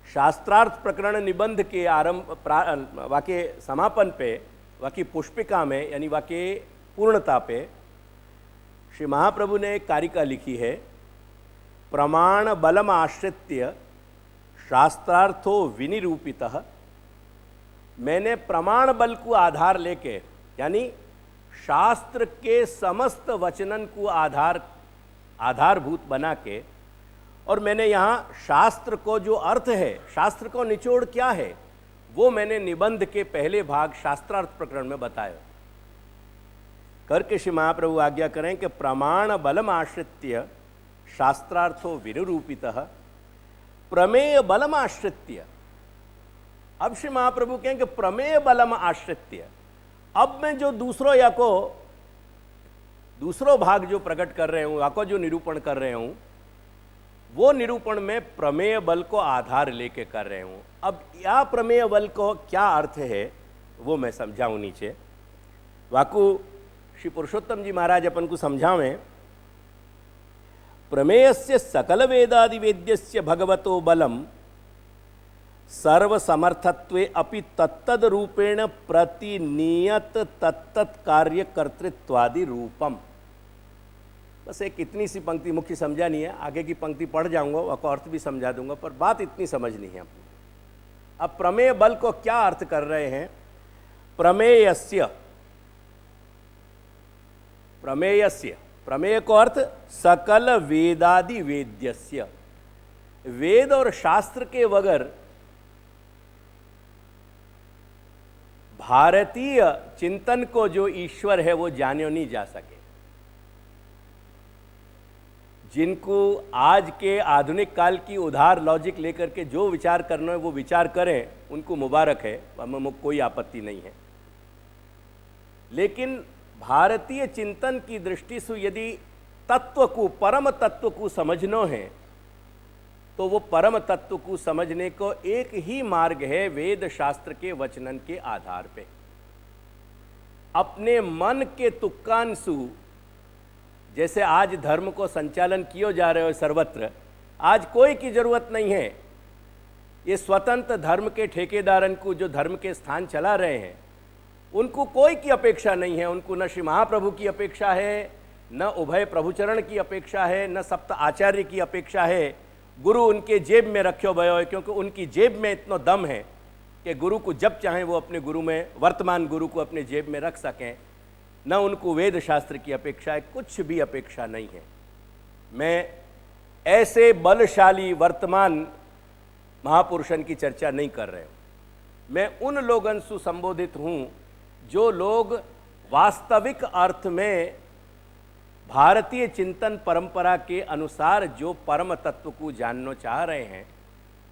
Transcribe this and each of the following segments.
शास्त्रार्थ प्रकरण निबंध के वाक्य समापन पे, वाक्य पुष्पिका में यानी वाक्य पूर्णता पे श्री महाप्रभु ने एक कारिका लिखी है, प्रमाण बलम आश्रित्य शास्त्रार्थो विनिरूपितः। मैंने प्रमाण बल को आधार लेके यानी शास्त्र के समस्त वचनन को आधारभूत बना के, और मैंने यहाँ शास्त्र को जो अर्थ है, शास्त्र को निचोड़ क्या है, वो मैंने निबंध के पहले भाग शास्त्रार्थ प्रकरण में बताया करके श्री महाप्रभु आज्ञा करें कि प्रमाण बलम आश्रित्य शास्त्रार्थो विनिरूपितः प्रमेय बलम आश्रित्य। अब श्री महाप्रभु कहें कि प्रमेय बलम आश्रित्य, अब मैं जो दूसरो भाग जो प्रकट कर रहे हूं, याको जो निरूपण कर रहे हूं, वो निरूपण में प्रमेय बल को आधार लेके कर रहे हूं। अब या प्रमेय बल को क्या अर्थ है वो मैं समझाऊं नीचे। वाकु श्री पुरुषोत्तम जी महाराज अपन को समझावें, प्रमेयस्य सकल वेदादि वेद्यस्य भगवतो बलम सर्वसमर्थत्वे अपि तत्तद रूपेण प्रतिनियत तत्तत् कार्य कर्तृत्वादि रूपम। बस एक इतनी सी पंक्ति मुख्य समझानी है, आगे की पंक्ति पढ़ जाऊंगा, उसका अर्थ भी समझा दूंगा, पर बात इतनी समझनी है अपनी। अब प्रमेय बल को क्या अर्थ कर रहे हैं? प्रमेयस्य, प्रमेयस्य, प्रमेय को अर्थ सकल वेदादि वेद्यस्य, वेद और शास्त्र के बगैर भारतीय चिंतन को जो ईश्वर है वो जाने नहीं जा सके। जिनको आज के आधुनिक काल की उधार लॉजिक लेकर के जो विचार करना है वो विचार करें, उनको मुबारक है, हमें कोई आपत्ति नहीं है। लेकिन भारतीय चिंतन की दृष्टि से यदि तत्व को, परम तत्व को समझना है, तो वो परम तत्व को समझने को एक ही मार्ग है, वेद शास्त्र के वचनन के आधार पे। अपने मन के तुक्कांशु, जैसे आज धर्म को संचालन किया जा रहे हो सर्वत्र, आज कोई की जरूरत नहीं है। ये स्वतंत्र धर्म के ठेकेदारन को जो धर्म के स्थान चला रहे हैं, उनको कोई की अपेक्षा नहीं है। उनको न श्री महाप्रभु की अपेक्षा है, न उभय प्रभुचरण की अपेक्षा है, न सप्त आचार्य की अपेक्षा है। गुरु उनके जेब में रखो भयो है, क्योंकि उनकी जेब में इतना दम है कि गुरु को जब चाहें वो अपने गुरु में, वर्तमान गुरु को अपने जेब में रख सकें। न उनको वेद शास्त्र की अपेक्षा है, कुछ भी अपेक्षा नहीं है। मैं ऐसे बलशाली वर्तमान महापुरुषन की चर्चा नहीं कर रहे हूँ। मैं उन लोगों से संबोधित हूँ जो लोग वास्तविक अर्थ में भारतीय चिंतन परंपरा के अनुसार जो परम तत्व को जानना चाह रहे हैं,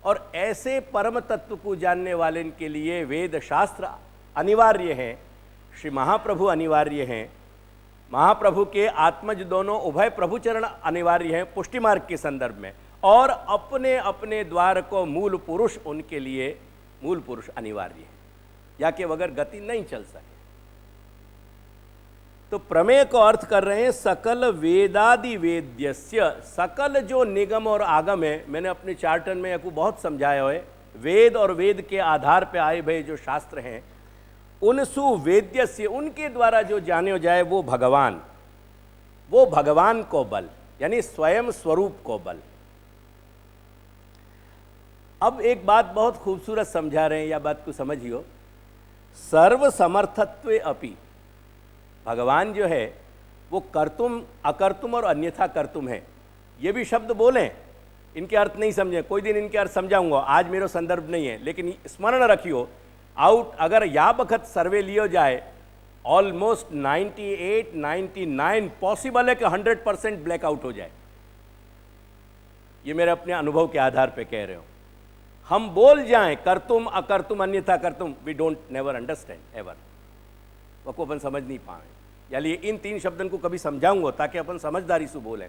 और ऐसे परम तत्व को जानने वाले के लिए वेद शास्त्र अनिवार्य हैं, श्री महाप्रभु अनिवार्य हैं, महाप्रभु के आत्मज दोनों उभय प्रभुचरण अनिवार्य हैं पुष्टि मार्ग के संदर्भ में, और अपने अपने द्वार को मूल पुरुष, उनके लिए मूल पुरुष अनिवार्य है, या के बगैर गति नहीं चल सके। तो प्रमेय को अर्थ कर रहे हैं सकल वेदादि वेद्यस्य, सकल जो निगम और आगम है। मैंने अपने चार्टन में आपको बहुत समझाया है, वेद और वेद के आधार पर आए भय जो शास्त्र हैं, उनसु वेद्यस्य, उनके द्वारा जो जाने जाए वो भगवान, वो भगवान को बल यानी स्वयं स्वरूप को बल। अब एक बात बहुत खूबसूरत समझा रहे हैं, या बात को समझियो, सर्व समर्थत्वे अपि, भगवान जो है वो कर्तुम अकर्तुम और अन्यथा कर्तुम है। ये भी शब्द बोलें, इनके अर्थ नहीं समझे, कोई दिन इनके अर्थ समझाऊंगा, आज मेरा संदर्भ नहीं है, लेकिन स्मरण रखियो, अगर या बखत सर्वे लियो जाए, ऑलमोस्ट 98-99 पॉसिबल है कि 100% ब्लैकआउट हो जाए। ये मेरे अपने अनुभव के आधार पे कह रहे हो। हम बोल जाएं कर्तुम अकर्तुम अन्यथा कर्तुम, we don't never understand ever, वो को अपन समझ नहीं पाए। यानी इन तीन शब्दों को कभी समझाऊंगा ताकि अपन समझदारी से बोलें।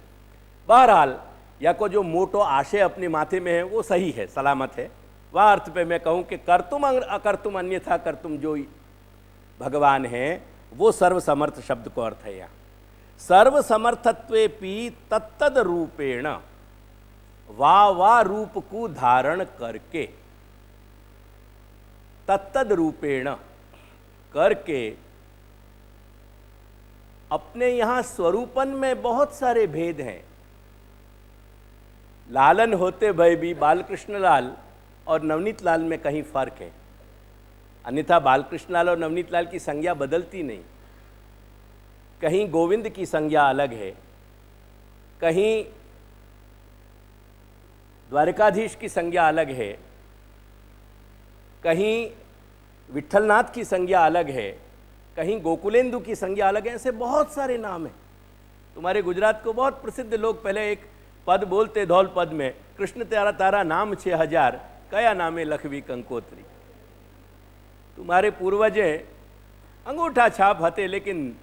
बहरहाल, या को जो मोटो आशय अपने माथे में है वो सही है, सलामत है। वह अर्थ पे मैं कहूँ कि कर्तुम अकर्तुम अन्यथा कर्तुम जो भगवान है वो सर्वसमर्थ शब्द को अर्थ है। यहाँ सर्वसमर्थत्वेपि तत्तद रूपेण, वा रूप को धारण करके, तत्तद रूपेण करके, अपने यहां स्वरूपन में बहुत सारे भेद हैं। लालन होते भय भी बालकृष्ण लाल और नवनीत लाल में कहीं फर्क है, अन्यथा बालकृष्ण लाल और नवनीत लाल की संज्ञा बदलती नहीं। कहीं गोविंद की संज्ञा अलग है, कहीं द्वारकाधीश की संज्ञा अलग है, कहीं विठलनाथ की संज्ञा अलग है, कहीं गोकुलेंदु की संज्ञा अलग है। ऐसे बहुत सारे नाम हैं। तुम्हारे गुजरात को बहुत प्रसिद्ध लोग पहले एक पद बोलते धौल पद में, कृष्ण तारा तारा नाम 6000 कया नामे लखवी कंकोत्री। तुम्हारे पूर्वजे अंगूठा छाप हते लेकिन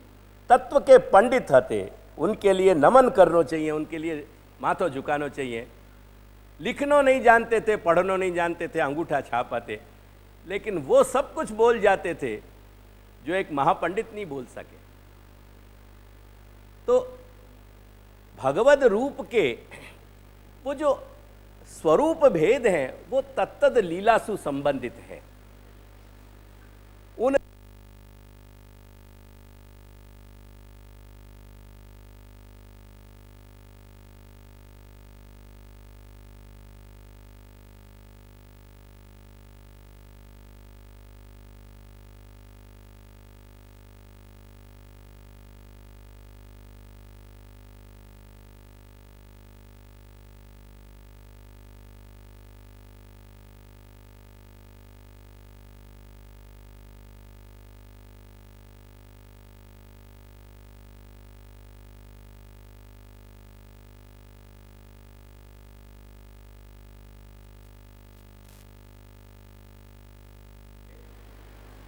तत्व के पंडित हते, उनके लिए नमन करना चाहिए, उनके लिए माथो झुकाना चाहिए। लिखनो नहीं जानते थे, पढ़नो नहीं जानते थे, अंगूठा छाप हते, लेकिन वो सब कुछ बोल जाते थे जो एक महापंडित नहीं बोल सके। तो भगवद रूप के वो जो स्वरूप भेद हैं वो तत्तद लीला से संबंधित है। उन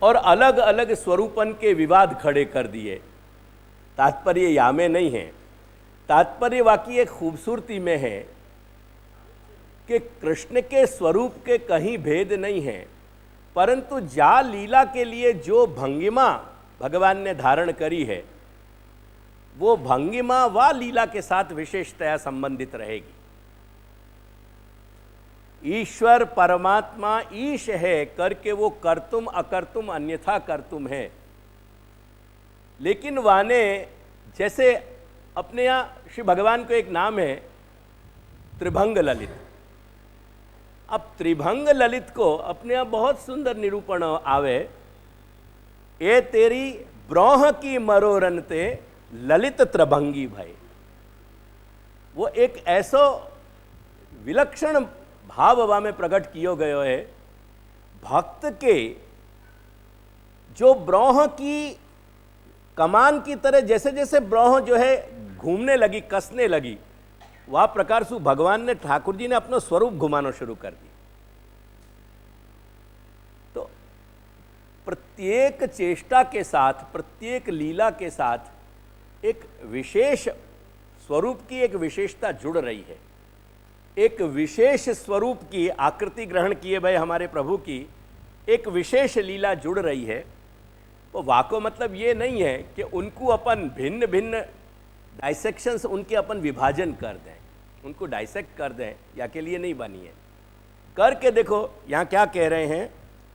और अलग अलग स्वरूपन के विवाद खड़े कर दिए। तात्पर्य या में नहीं है, तात्पर्य वाकई एक खूबसूरती में है कि कृष्ण के स्वरूप के कहीं भेद नहीं है, परंतु जा लीला के लिए जो भंगिमा भगवान ने धारण करी है वो भंगिमा व लीला के साथ विशेषतया संबंधित रहेगी। ईश्वर परमात्मा ईश है करके वो कर्तुम अकर्तुम अन्यथा कर्तुम है, लेकिन वाने जैसे अपने यहाँ श्री भगवान को एक नाम है त्रिभंग ललित। अब त्रिभंग ललित को अपने यहाँ बहुत सुंदर निरूपण आवे, ए तेरी ब्रोह की मरोरनते ललित त्रिभंगी भाई। वो एक ऐसो विलक्षण भाव वा में प्रकट कियो गयो है, भक्त के जो ब्रोह की कमान की तरह जैसे जैसे ब्रोह जो है घूमने लगी, कसने लगी, वह प्रकार से भगवान ने ठाकुर जी ने अपना स्वरूप घुमाना शुरू कर दिया। तो प्रत्येक चेष्टा के साथ, प्रत्येक लीला के साथ एक विशेष स्वरूप की एक विशेषता जुड़ रही है। एक विशेष स्वरूप की आकृति ग्रहण किए भय हमारे प्रभु की एक विशेष लीला जुड़ रही है। वो वाको मतलब ये नहीं है कि उनको अपन भिन्न भिन्न डाइसेक्शंस, उनके अपन विभाजन कर दें, उनको डाइसेक्ट कर दें, या के लिए नहीं बनी है। करके देखो यहाँ क्या कह रहे हैं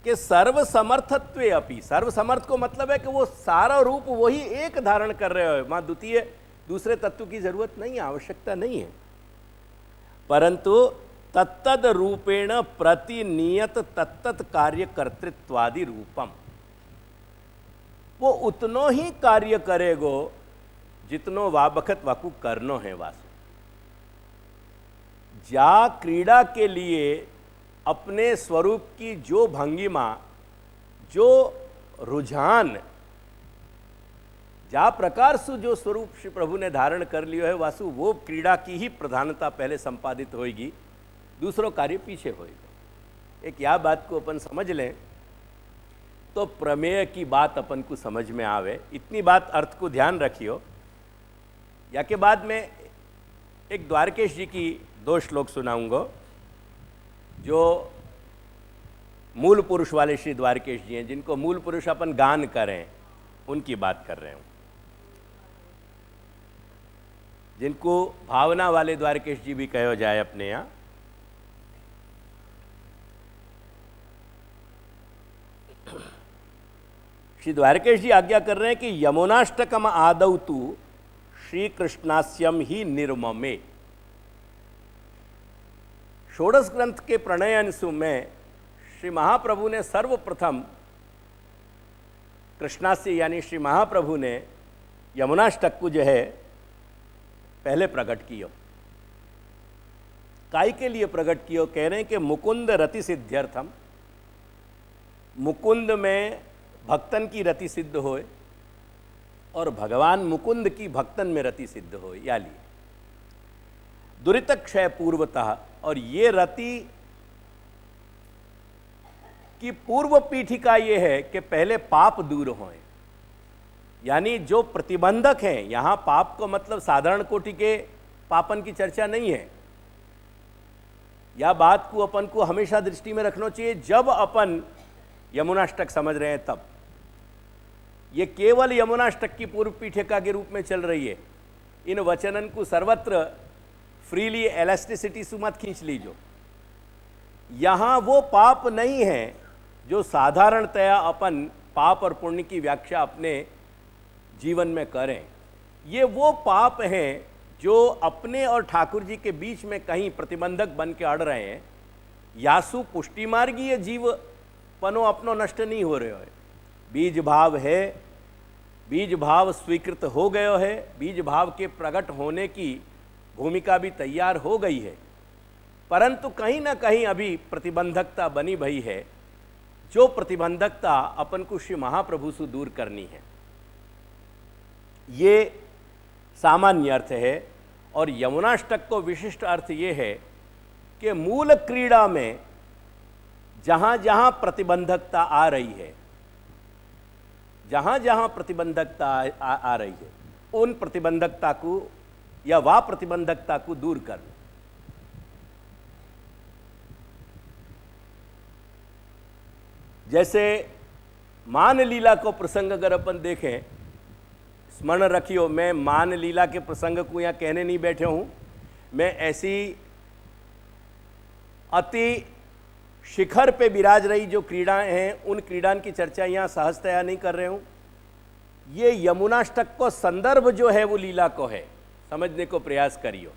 कि सर्वसमर्थत्वे अपि, सर्वसमर्थ को मतलब है कि वो सारा रूप वही एक धारण कर रहे हो, वहाँ द्वितीय दूसरे तत्व की जरूरत नहीं, आवश्यकता नहीं है, परंतु तत्तद रूपेण प्रतिनियत तत्तत कार्य कर्तृत्वादि रूपम, वो उतनो ही कार्य करेगो जितनो वाबखत वाकु करनो है वासु। जा क्रीड़ा के लिए अपने स्वरूप की जो भंगिमा, जो रुझान, जा प्रकार से जो स्वरूप श्री प्रभु ने धारण कर लियो है वासु, वो क्रीड़ा की ही प्रधानता पहले संपादित होगी, दूसरों कार्य पीछे होएगा। एक यह बात को अपन समझ लें तो प्रमेय की बात अपन को समझ में आवे। इतनी बात अर्थ को ध्यान रखियो। या के बाद में एक द्वारकेश जी की 2 श्लोक सुनाऊंगा, जो मूल पुरुष वाले श्री द्वारकेश जी हैं, जिनको मूल पुरुष अपन गान करें, उनकी बात कर रहे हूं। जिनको भावना वाले द्वारकेश जी भी कहो जाए अपने यहाँ। श्री द्वारकेश जी आज्ञा कर रहे हैं कि यमुनाष्टकम आदौ तु श्री कृष्णास्यम ही निर्ममे। षोडश ग्रंथ के प्रणय अंशु में श्री महाप्रभु ने सर्वप्रथम कृष्णास्य यानी श्री महाप्रभु ने यमुनाष्टक को जो है पहले प्रकट किया। काय के लिए प्रकट किया? कह रहे हैं कि मुकुंद रति सिद्ध्यर्थम, मुकुंद में भक्तन की रति सिद्ध होए और भगवान मुकुंद की भक्तन में रति सिद्ध होए। या लिए दुरित क्षय पूर्वतः, और ये रति की पूर्व पीठिका ये है कि पहले पाप दूर होए। यानी जो प्रतिबंधक हैं, यहां पाप को मतलब साधारण कोटि के पापन की चर्चा नहीं है। यह बात को अपन को हमेशा दृष्टि में रखना चाहिए जब अपन यमुनाष्टक समझ रहे हैं तब। ये केवल यमुनाष्टक की पूर्व पीठिका के रूप में चल रही है। इन वचनन को सर्वत्र फ्रीली एलास्टिसिटी से मत खींच लीजो। यहां वो पाप नहीं है जो साधारणतया अपन पाप और पुण्य की व्याख्या अपने जीवन में करें। ये वो पाप हैं जो अपने और ठाकुर जी के बीच में कहीं प्रतिबंधक बन के अड़ रहे हैं। यासु पुष्टि मार्गीय जीव पनो अपनो नष्ट नहीं हो रहे हो। बीज भाव है, बीज भाव स्वीकृत हो गयो है, बीज भाव के प्रकट होने की भूमिका भी तैयार हो गई है, परंतु कहीं ना कहीं अभी प्रतिबंधकता बनी भई है। जो प्रतिबंधकता अपन को श्री महाप्रभु से दूर करनी है, ये सामान्य अर्थ है। और यमुनाष्टक को विशिष्ट अर्थ ये है कि मूल क्रीड़ा में जहाँ जहाँ प्रतिबंधकता आ रही है, जहाँ जहाँ प्रतिबंधकता आ रही है, उन प्रतिबंधकता को या वह प्रतिबंधकता को दूर करना। जैसे मान लीला को प्रसंग अगर अपन देखें, स्मरण रखियो, मैं मान लीला के प्रसंग को यहाँ कहने नहीं बैठे हूँ। मैं ऐसी अति शिखर पे विराज रही जो क्रीड़ाएं हैं, उन क्रीड़ान की चर्चा यहाँ सहजतया नहीं कर रहे हूँ। ये यमुनाष्टक को संदर्भ जो है वो लीला को है, समझने को प्रयास करियो।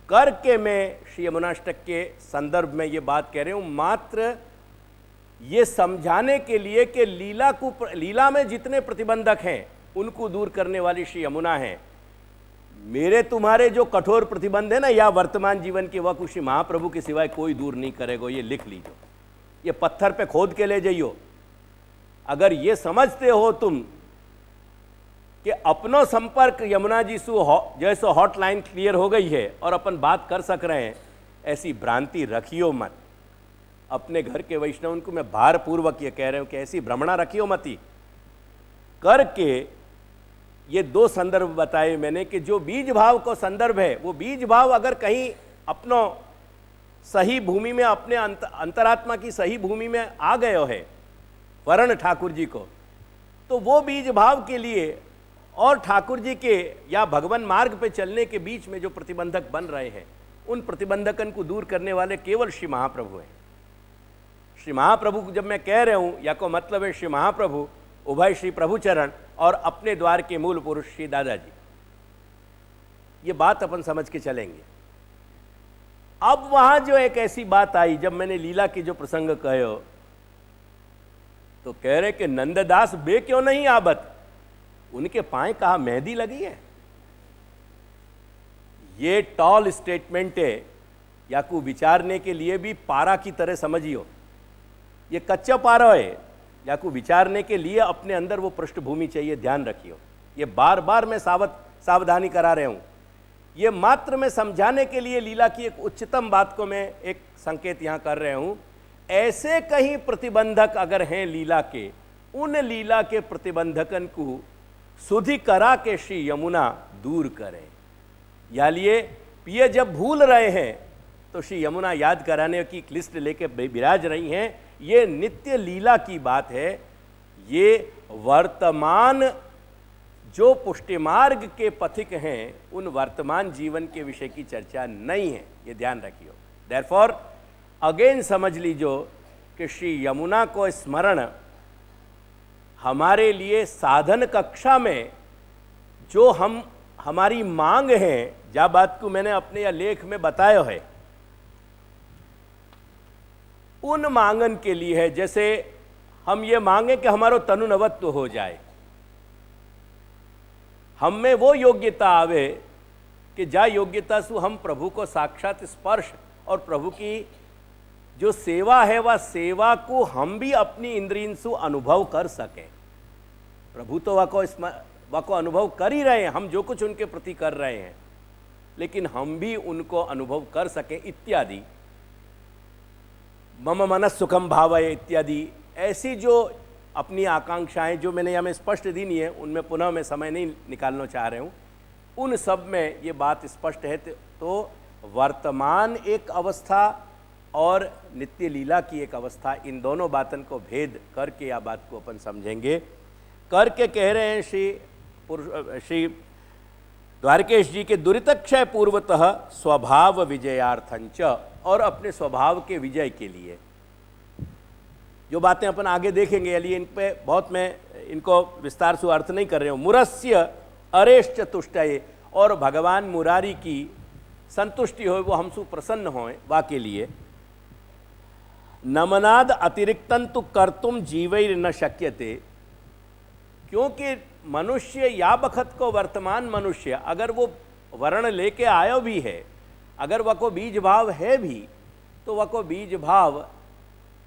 करके मैं श्री यमुनाष्टक के संदर्भ में ये बात कह रही हूँ, मात्र ये समझाने के लिए कि लीला में जितने प्रतिबंधक हैं उनको दूर करने वाली श्री यमुना है। मेरे तुम्हारे जो कठोर प्रतिबंध है ना, या वर्तमान जीवन के, वह श्री महाप्रभु के सिवाय कोई दूर नहीं करेगा। ये लिख लीजिए, ये पत्थर पे खोद के ले जाइयो। अगर ये समझते हो तुम कि अपनो संपर्क यमुना जी से जैसे हॉटलाइन क्लियर हो गई है और अपन बात कर सक रहे हैं, ऐसी भ्रांति रखियो मत। अपने घर के वैष्णव को मैं भारपूर्वक ये कह रहा हूं कि ऐसी भ्रमणा रखियो मती। करके ये दो संदर्भ बताए मैंने कि जो बीज भाव को संदर्भ है, वो बीज भाव अगर कहीं अपनो सही भूमि में, अपने अंतरात्मा की सही भूमि में आ गयो है वर्ण ठाकुर जी को, तो वो बीज भाव के लिए और ठाकुर जी के या भगवान मार्ग पे चलने के बीच में जो प्रतिबंधक बन रहे हैं, उन प्रतिबंधकन को दूर करने वाले केवल श्री महाप्रभु हैं। श्री महाप्रभु को जब मैं कह रहा हूं, या को मतलब है श्री महाप्रभु, उभय श्री प्रभुचरण और अपने द्वार के मूल पुरुष श्री दादाजी। ये बात अपन समझ के चलेंगे। अब वहां जो एक ऐसी बात आई, जब मैंने लीला की जो प्रसंग कहो, तो कह रहे कि नंददास बे क्यों नहीं आबत, उनके पाए कहा मेहंदी लगी है। ये टॉल स्टेटमेंट है, या को विचारने के लिए भी पारा की तरह समझियो। ये कच्चा पारा है, या को विचारने के लिए अपने अंदर वो पृष्ठभूमि चाहिए, ध्यान रखियो। ये बार बार मैं सावधानी करा रहा हूँ। ये मात्र मैं समझाने के लिए लीला की एक उच्चतम बात को मैं एक संकेत यहाँ कर रहा हूँ। ऐसे कहीं प्रतिबंधक अगर हैं लीला के, उन लीला के प्रतिबंधकन को सुधि करा के श्री यमुना दूर करें। या लिए पिए जब भूल रहे हैं तो श्री यमुना याद कराने की लिस्ट लेके विराज रही हैं। ये नित्य लीला की बात है। ये वर्तमान जो पुष्टिमार्ग के पथिक हैं उन वर्तमान जीवन के विषय की चर्चा नहीं है, ये ध्यान रखियो। देयरफॉर अगेन समझ लीजिए कि श्री यमुना को स्मरण हमारे लिए साधन कक्षा में जो हमारी मांग है, जा बात को मैंने अपने या लेख में बताया है, उन मांगन के लिए है। जैसे हम ये मांगे कि हमारो तनुनवत्व हो जाए, हम में वो योग्यता आवे कि जा योग्यता से हम प्रभु को साक्षात स्पर्श और प्रभु की जो सेवा है वह सेवा को हम भी अपनी इंद्रियों से अनुभव कर सकें। प्रभु तो वह को अनुभव कर ही रहे हैं, हम जो कुछ उनके प्रति कर रहे हैं, लेकिन हम भी उनको अनुभव कर सकें इत्यादि। मम मनस सुखम भावय इत्यादि ऐसी जो अपनी आकांक्षाएं जो मैंने यहाँ में स्पष्ट दी नहीं है, उनमें पुनः मैं समय नहीं निकालना चाह रहा हूँ, उन सब में ये बात स्पष्ट है। तो वर्तमान एक अवस्था और नित्य लीला की एक अवस्था, इन दोनों बातों को भेद करके या बात को अपन समझेंगे। करके कह रहे हैं श्री द्वारकेश जी के दुरितक्षय पूर्वतः स्वभाव विजयार्थंच, और अपने स्वभाव के विजय के लिए जो बातें अपन आगे देखेंगे, यदि इन पे बहुत मैं इनको विस्तार से अर्थ नहीं कर रहे हूँ। मुरस्य अरेश्च तुष्टये, और भगवान मुरारी की संतुष्टि हो, वो हमसे प्रसन्न होए, वा के लिए नमनाद अतिरिक्तन तो कर्तुम जीवैर न शक्यते, क्योंकि मनुष्य या बखत को वर्तमान मनुष्य अगर वो वर्ण लेके आयो भी है, अगर वह को बीज भाव है भी, तो वह को बीज भाव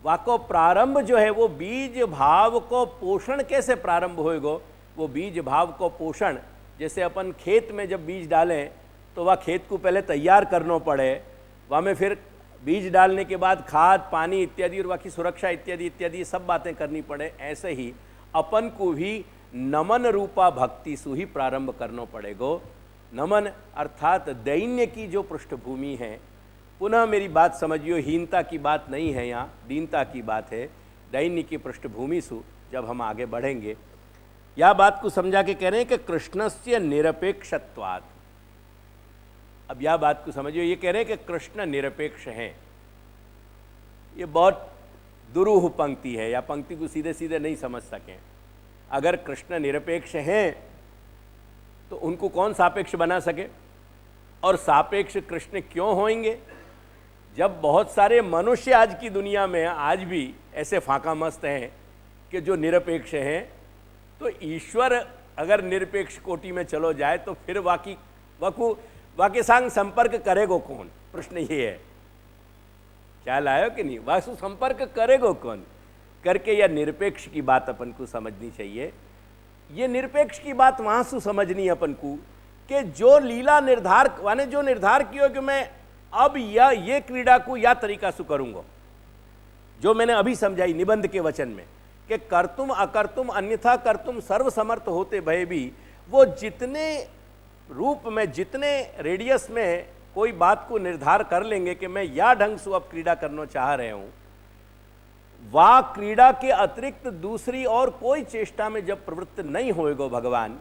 वह को प्रारंभ जो है वो बीज भाव को पोषण कैसे प्रारंभ होएगो, वो बीज भाव को पोषण जैसे अपन खेत में जब बीज डालें तो वह खेत को पहले तैयार करना पड़े, वहाँ में फिर बीज डालने के बाद खाद पानी इत्यादि और बाकी सुरक्षा इत्यादि इत्यादि सब बातें करनी पड़े। ऐसे ही अपन को भी नमन रूपा भक्ति से ही प्रारंभ करना पड़ेगो। नमन अर्थात दैन्य की जो पृष्ठभूमि है, पुनः मेरी बात समझियो, हीनता की बात नहीं है, यहाँ दीनता की बात है। दैन्य की पृष्ठभूमि से जब हम आगे बढ़ेंगे, यह बात को समझा के कह रहे हैं कि कृष्णस्य निरपेक्षत्वात्। अब यह बात को समझियो, ये कह रहे हैं कि कृष्ण निरपेक्ष हैं। ये बहुत दुरूह पंक्ति है, या पंक्ति को सीधे सीधे नहीं समझ सकें। अगर कृष्ण निरपेक्ष हैं तो उनको कौन सापेक्ष बना सके, और सापेक्ष कृष्ण क्यों होंगे? जब बहुत सारे मनुष्य आज की दुनिया में आज भी ऐसे फाका मस्त हैं कि जो निरपेक्ष हैं, तो ईश्वर अगर निरपेक्ष कोटि में चलो जाए तो फिर वाके संग संपर्क करेगो कौन? प्रश्न ये है, ख्याल आयो कि नहीं? वासु संपर्क करेगो कौन? करके यह निरपेक्ष की बात अपन को समझनी चाहिए। ये निरपेक्ष की बात वहाँ से समझनी अपन को कि जो लीला निर्धार माने जो निर्धार किया कि मैं अब ये क्रीड़ा को या तरीका से करूँगा, जो मैंने अभी समझाई निबंध के वचन में कि कर्तुम अकर्तुम अन्यथा कर्तुम सर्वसमर्थ होते भय भी, वो जितने रूप में जितने रेडियस में कोई बात को निर्धार कर लेंगे कि मैं या ढंग से अब क्रीड़ा करना चाह रहे हूँ, वह क्रीड़ा के अतिरिक्त दूसरी और कोई चेष्टा में जब प्रवृत्त नहीं होएगो भगवान,